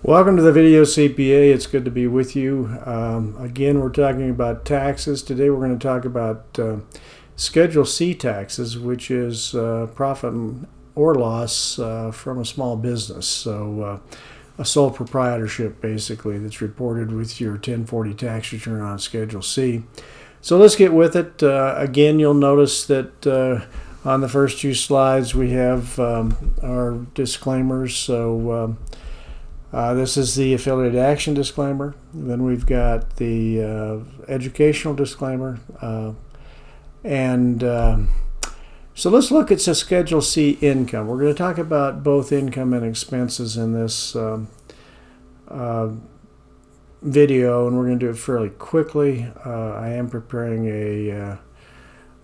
Welcome to the Video CPA. It's good to be with you. Again, we're talking about taxes. Today we're going to talk about Schedule C taxes, which is profit or loss from a small business. So a sole proprietorship, basically, that's reported with your 1040 tax return on Schedule C. So let's get with it. Again, you'll notice that on the first two slides we have our disclaimers. So this is the affiliate action disclaimer. Then we've got the educational disclaimer. So let's look at the Schedule C income. We're going to talk about both income and expenses in this video, and we're going to do it fairly quickly. I am preparing a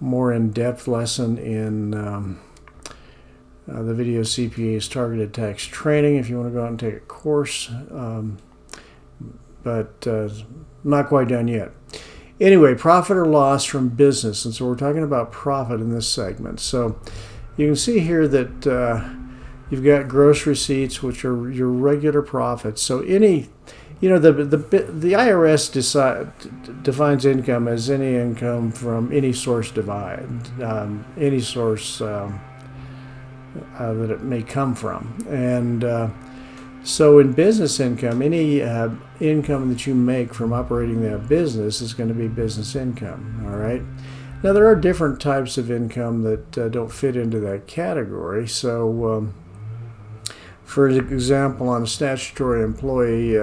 more in-depth lesson in the Video CPA's Targeted Tax Training if you want to go out and take a course, but not quite done yet. Anyway, profit or loss from business, and so we're talking about profit in this segment. So you can see here that you've got gross receipts, which are your regular profits. So any, the IRS defines income as any income from any source any source that it may come from. And so in business income, any income that you make from operating that business is going to be business income. All right. Now there are different types of income that don't fit into that category. So for example, on a statutory employee,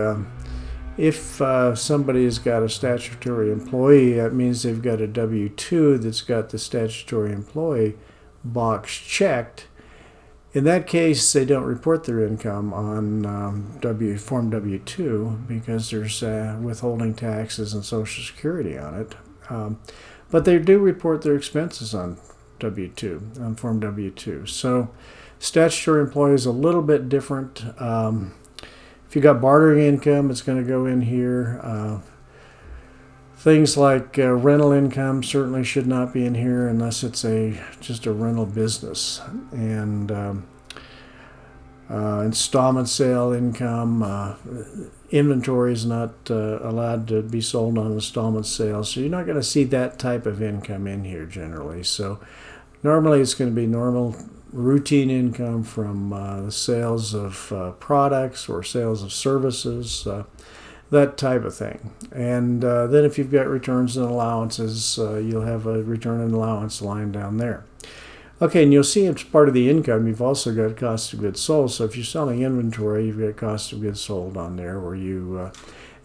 if somebody's got a statutory employee, that means they've got a W-2 that's got the statutory employee box checked. In that case, they don't report their income on Form W-2 because there's withholding taxes and Social Security on it. But they do report their expenses on W-2, on Form W-2. So statutory employee is a little bit different. If you got bartering income, it's going to go in here. Things like rental income certainly should not be in here unless it's just a rental business. And installment sale income, inventory is not allowed to be sold on installment sales. So you're not going to see that type of income in here generally. So normally it's going to be normal routine income from the sales of products or sales of services, that type of thing. And then if you've got returns and allowances, you'll have a return and allowance line down there. Okay, and you'll see as part of the income, you've also got cost of goods sold. So if you're selling inventory, you've got cost of goods sold on there where you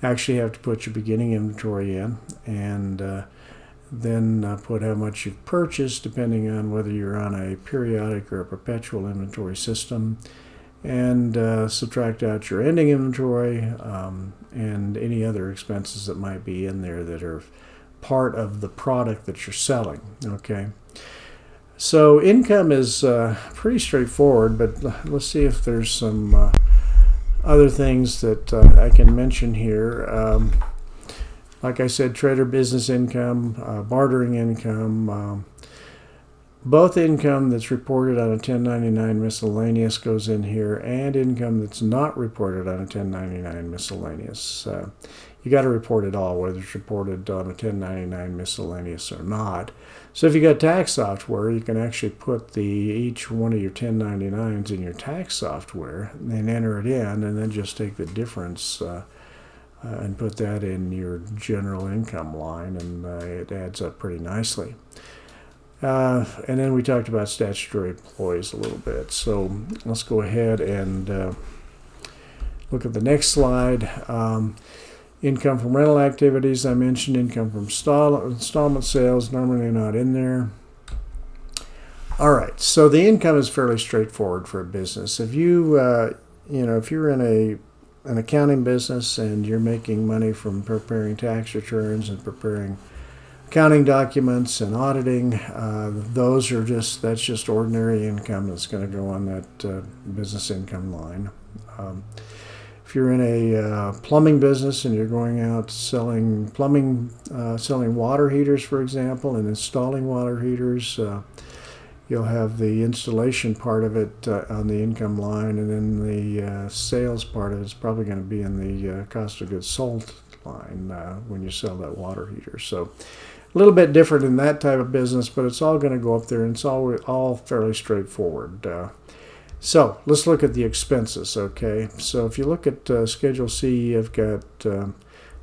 actually have to put your beginning inventory in and then put how much you've purchased depending on whether you're on a periodic or a perpetual inventory system, and subtract out your ending inventory and any other expenses that might be in there that are part of the product that you're selling. Okay, so income is pretty straightforward, but let's see if there's some other things that I can mention here. Like I said, trader business income, bartering income, both income that's reported on a 1099 miscellaneous goes in here, and income that's not reported on a 1099 miscellaneous. You got to report it all, whether it's reported on a 1099 miscellaneous or not. So if you got tax software, you can actually put each one of your 1099s in your tax software and enter it in, and then just take the difference and put that in your general income line, and it adds up pretty nicely. And then we talked about statutory employees a little bit. So let's go ahead and look at the next slide. Income from rental activities, I mentioned. Income from installment sales, normally not in there. All right, so the income is fairly straightforward for a business. If if you're in an accounting business and you're making money from preparing tax returns and preparing accounting documents and auditing, that's just ordinary income that's going to go on that business income line. If you're in a plumbing business and you're going out selling selling water heaters, for example, and installing water heaters, you'll have the installation part of it on the income line, and then the sales part of it's probably going to be in the cost of goods sold line when you sell that water heater. So a little bit different in that type of business, but it's all going to go up there, and it's all fairly straightforward. So let's look at the expenses, okay? So if you look at Schedule C, you've got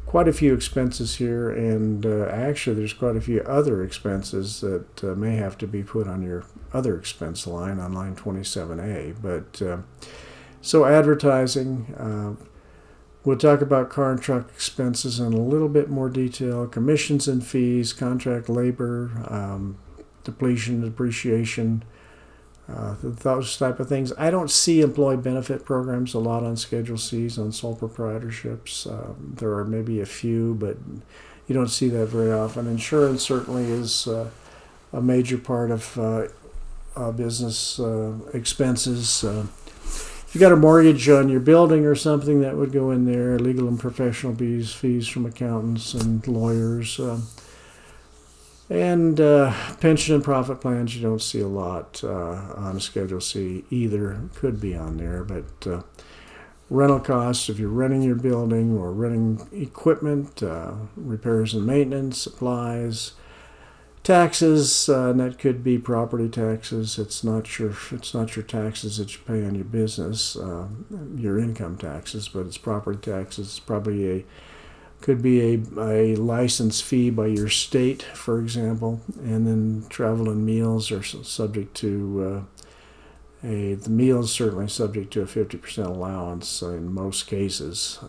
quite a few expenses here, and actually there's quite a few other expenses that may have to be put on your other expense line on line 27A. But so advertising, we'll talk about car and truck expenses in a little bit more detail, commissions and fees, contract labor, depletion, depreciation, those type of things. I don't see employee benefit programs a lot on Schedule C's on sole proprietorships. There are maybe a few, but you don't see that very often. Insurance certainly is a major part of business expenses. If you got a mortgage on your building or something, that would go in there. Legal and professional fees from accountants and lawyers. And pension and profit plans, you don't see a lot on Schedule C either. Could be on there, but rental costs, if you're renting your building or renting equipment, repairs and maintenance, supplies, taxes, and that could be property taxes. It's not your taxes that you pay on your business, your income taxes, but it's property taxes. It's probably could be a license fee by your state, for example, and then travel and meals are subject to the meals certainly subject to a 50% allowance in most cases.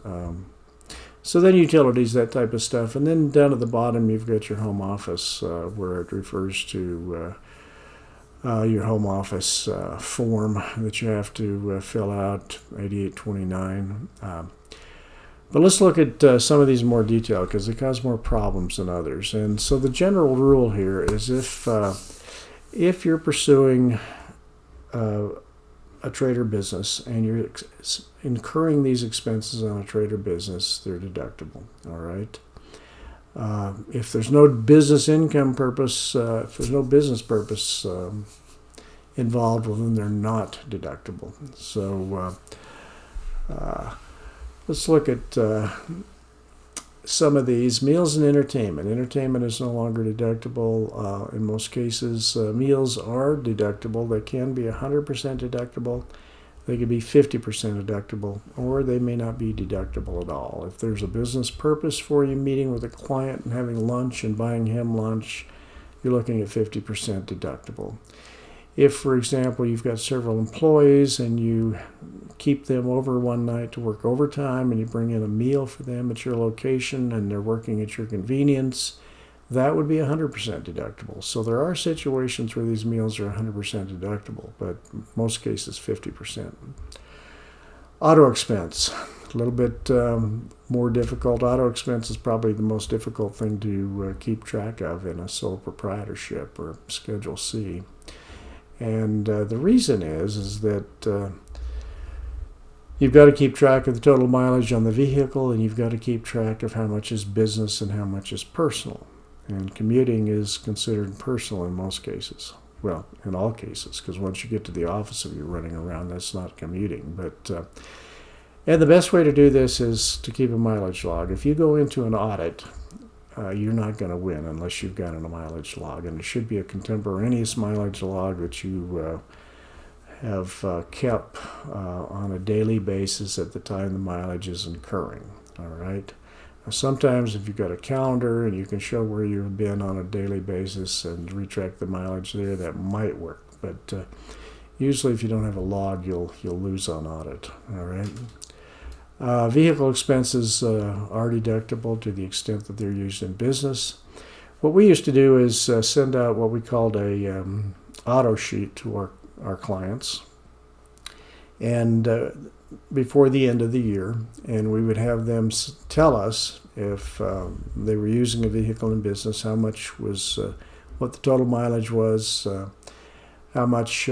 So then utilities, that type of stuff, and then down at the bottom you've got your home office where it refers to your home office form that you have to fill out, 8829. But let's look at some of these in more detail because they cause more problems than others. And so the general rule here is if you're pursuing a trade or business and you're incurring these expenses on a trade or business, they're deductible. All right. If there's no business income purpose, if there's no business purpose involved, well, then they're not deductible. So let's look at some of these. Meals and entertainment. Entertainment is no longer deductible. In most cases, meals are deductible. They can be 100% deductible. They could be 50% deductible, or they may not be deductible at all. If there's a business purpose for you meeting with a client and having lunch and buying him lunch, you're looking at 50% deductible. If, for example, you've got several employees and you keep them over one night to work overtime and you bring in a meal for them at your location and they're working at your convenience, that would be 100% deductible. So there are situations where these meals are 100% deductible, but in most cases 50%. Auto expense, a little bit more difficult. Auto expense is probably the most difficult thing to keep track of in a sole proprietorship or Schedule C. And the reason is that you've got to keep track of the total mileage on the vehicle, and you've got to keep track of how much is business and how much is personal. And commuting is considered personal in most cases. Well, in all cases, because once you get to the office, if you're running around, that's not commuting. But and the best way to do this is to keep a mileage log. If you go into an audit, you're not going to win unless you've got a mileage log. And it should be a contemporaneous mileage log that you have kept on a daily basis at the time the mileage is incurring. All right. Now, sometimes if you've got a calendar and you can show where you've been on a daily basis and retract the mileage there, that might work. But usually if you don't have a log, you'll lose on audit. All right. Vehicle expenses are deductible to the extent that they're used in business. What we used to do is send out what we called a auto sheet to our clients, and before the end of the year, and we would have them tell us if they were using a vehicle in business, how much was, what the total mileage was, how much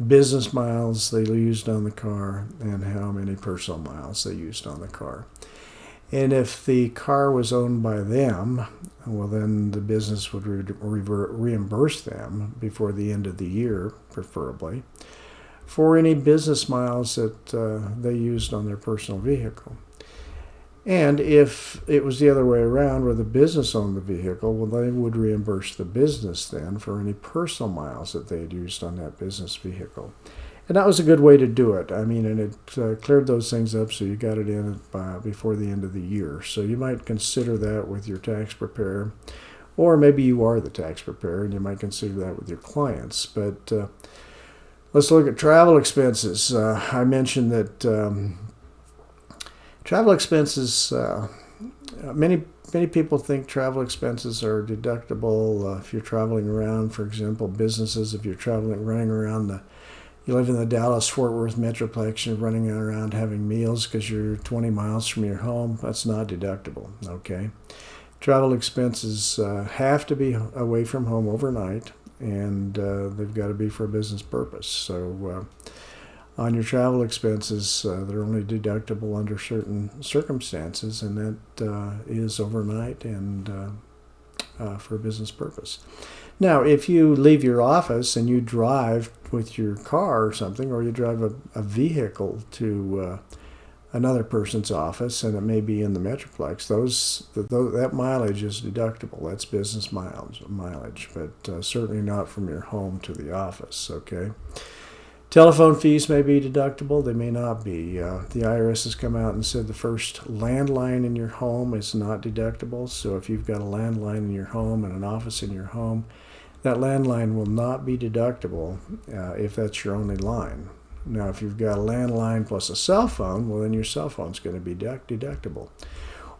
business miles they used on the car, and how many personal miles they used on the car. And if the car was owned by them, well, then the business would reimburse them before the end of the year, preferably, for any business miles that they used on their personal vehicle. And if it was the other way around, where the business owned the vehicle, well, they would reimburse the business then for any personal miles that they had used on that business vehicle. And that was a good way to do it. I mean, and it cleared those things up, so you got it in before the end of the year. So you might consider that with your tax preparer, or maybe you are the tax preparer and you might consider that with your clients. But let's look at travel expenses. I mentioned that travel expenses, many people think travel expenses are deductible if you're traveling around, for example, businesses, if you're running around you live in the Dallas-Fort Worth Metroplex, you're running around having meals because you're 20 miles from your home, that's not deductible, okay? Travel expenses have to be away from home overnight, and they've got to be for a business purpose. So on your travel expenses, they're only deductible under certain circumstances, and that is overnight and for a business purpose. Now, if you leave your office and you drive with your car or something, or you drive a vehicle to another person's office, and it may be in the Metroplex, that mileage is deductible. That's business mileage, but certainly not from your home to the office, okay? Telephone fees may be deductible. They may not be. The IRS has come out and said the first landline in your home is not deductible. So if you've got a landline in your home and an office in your home, that landline will not be deductible if that's your only line. Now, if you've got a landline plus a cell phone, well, then your cell phone's going to be deductible.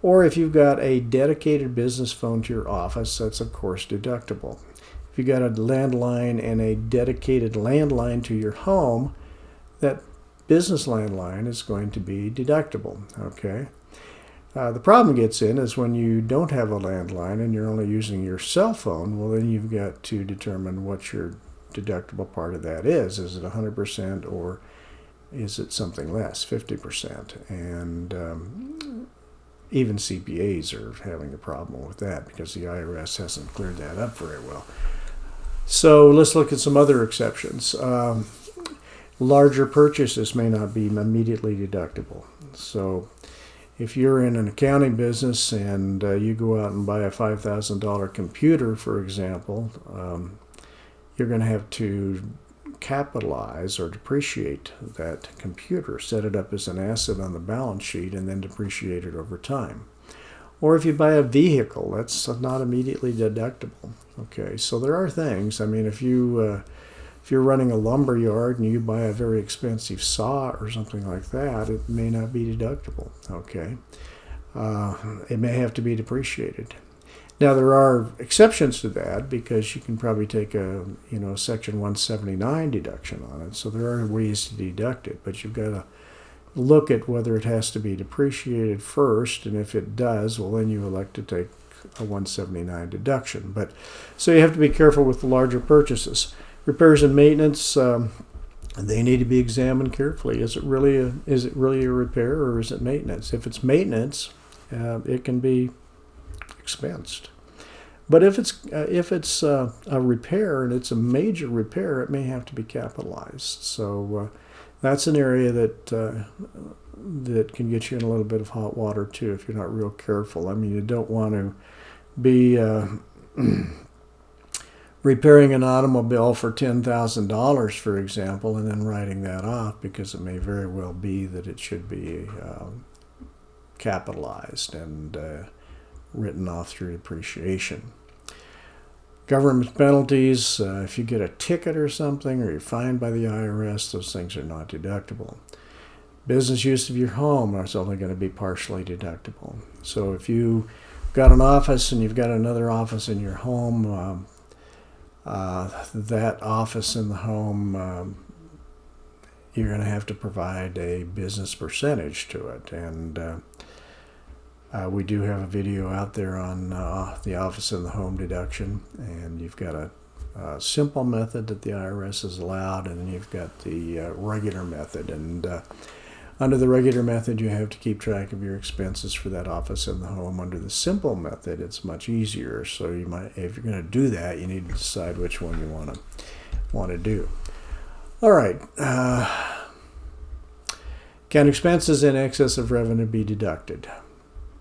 Or if you've got a dedicated business phone to your office, that's, of course, deductible. If you've got a landline and a dedicated landline to your home, that business landline is going to be deductible, okay? The problem gets in is when you don't have a landline and you're only using your cell phone, well, then you've got to determine what your deductible part of that is. Is it 100% or is it something less, 50%? And even CPAs are having a problem with that because the IRS hasn't cleared that up very well. So let's look at some other exceptions. Larger purchases may not be immediately deductible. So if you're in an accounting business and you go out and buy a $5,000 computer, for example, you're going to have to capitalize or depreciate that computer, set it up as an asset on the balance sheet, and then depreciate it over time. Or if you buy a vehicle, that's not immediately deductible. Okay, so there are things. I mean, if you're running a lumber yard and you buy a very expensive saw or something like that, it may not be deductible. Okay, it may have to be depreciated. Now there are exceptions to that because you can probably take a Section 179 deduction on it. So there are ways to deduct it, but you've got to look at whether it has to be depreciated first, and if it does, well, then you elect to take a 179 deduction. But so you have to be careful with the larger purchases. Repairs and maintenance, they need to be examined carefully. Is it really a repair or is it maintenance? If it's maintenance, it can be expensed. But if it's a repair and it's a major repair, it may have to be capitalized. So that's an area that can get you in a little bit of hot water too if you're not real careful. I mean, you don't want to be repairing an automobile for $10,000, for example, and then writing that off because it may very well be that it should be capitalized and written off through depreciation. Government penalties, if you get a ticket or something or you're fined by the IRS, those things are not deductible. Business use of your home is only going to be partially deductible. So if you've got an office and you've got another office in your home, that office in the home, you're going to have to provide a business percentage to it. And we do have a video out there on the office in the home deduction, and you've got a simple method that the IRS has allowed, and then you've got the regular method. And Under the regular method, you have to keep track of your expenses for that office and the home. Under the simple method, it's much easier. So you might, if you're going to do that, you need to decide which one you want to do. All right. Can expenses in excess of revenue be deducted?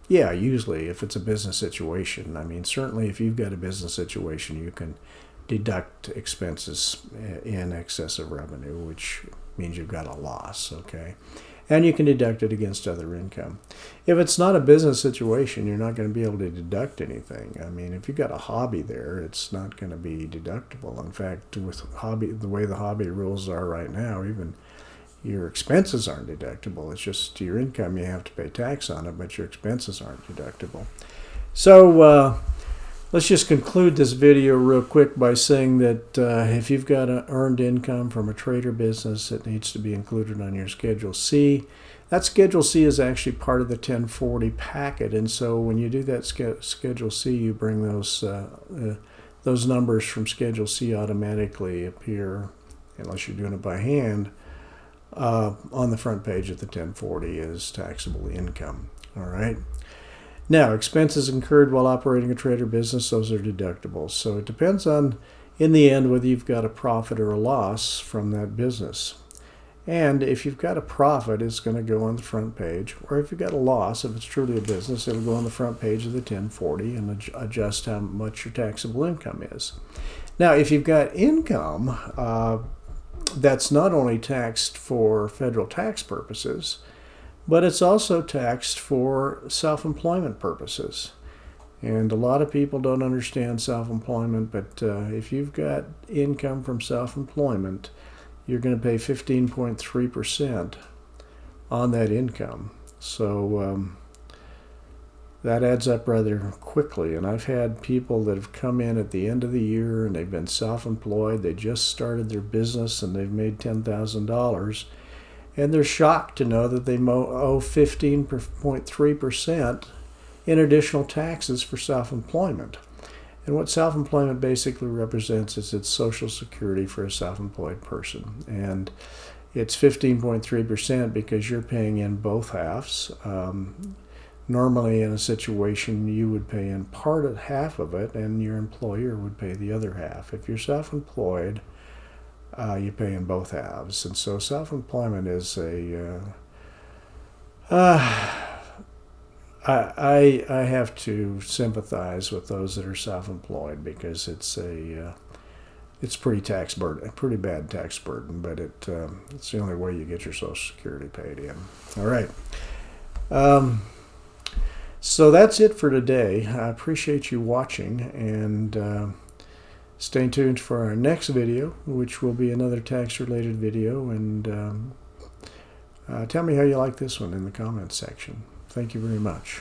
Yeah, usually if it's a business situation. I mean, certainly if you've got a business situation, you can deduct expenses in excess of revenue, which means you've got a loss, okay? And you can deduct it against other income. If it's not a business situation, you're not going to be able to deduct anything. I mean, if you've got a hobby there, it's not going to be deductible. In fact, with hobby, the way the hobby rules are right now, even your expenses aren't deductible. It's just your income, you have to pay tax on it, but your expenses aren't deductible. So let's just conclude this video real quick by saying that if you've got an earned income from a trade or business, it needs to be included on your Schedule C. That Schedule C is actually part of the 1040 packet, and so when you do that Schedule C, you bring those numbers from Schedule C automatically appear, unless you're doing it by hand, on the front page of the 1040 as taxable income. All right. Now, expenses incurred while operating a trade or business, those are deductible. So it depends on, in the end, whether you've got a profit or a loss from that business. And if you've got a profit, it's going to go on the front page. Or if you've got a loss, if it's truly a business, it'll go on the front page of the 1040 and adjust how much your taxable income is. Now, if you've got income, that's not only taxed for federal tax purposes, but it's also taxed for self-employment purposes. And a lot of people don't understand self-employment, but if you've got income from self-employment, you're going to pay 15.3% on that income. So that adds up rather quickly. And I've had people that have come in at the end of the year and they've been self-employed. They just started their business and they've made $10,000. And they're shocked to know that they owe 15.3% in additional taxes for self-employment. And what self-employment basically represents is it's Social Security for a self-employed person. And it's 15.3% because you're paying in both halves. Normally in a situation you would pay in half of it and your employer would pay the other half. If you're self-employed, you pay in both halves. And so self-employment is I have to sympathize with those that are self-employed because it's pretty pretty bad tax burden, but it's the only way you get your Social Security paid in. All right. So that's it for today. I appreciate you watching, and stay tuned for our next video, which will be another tax-related video, and tell me how you like this one in the comments section. Thank you very much.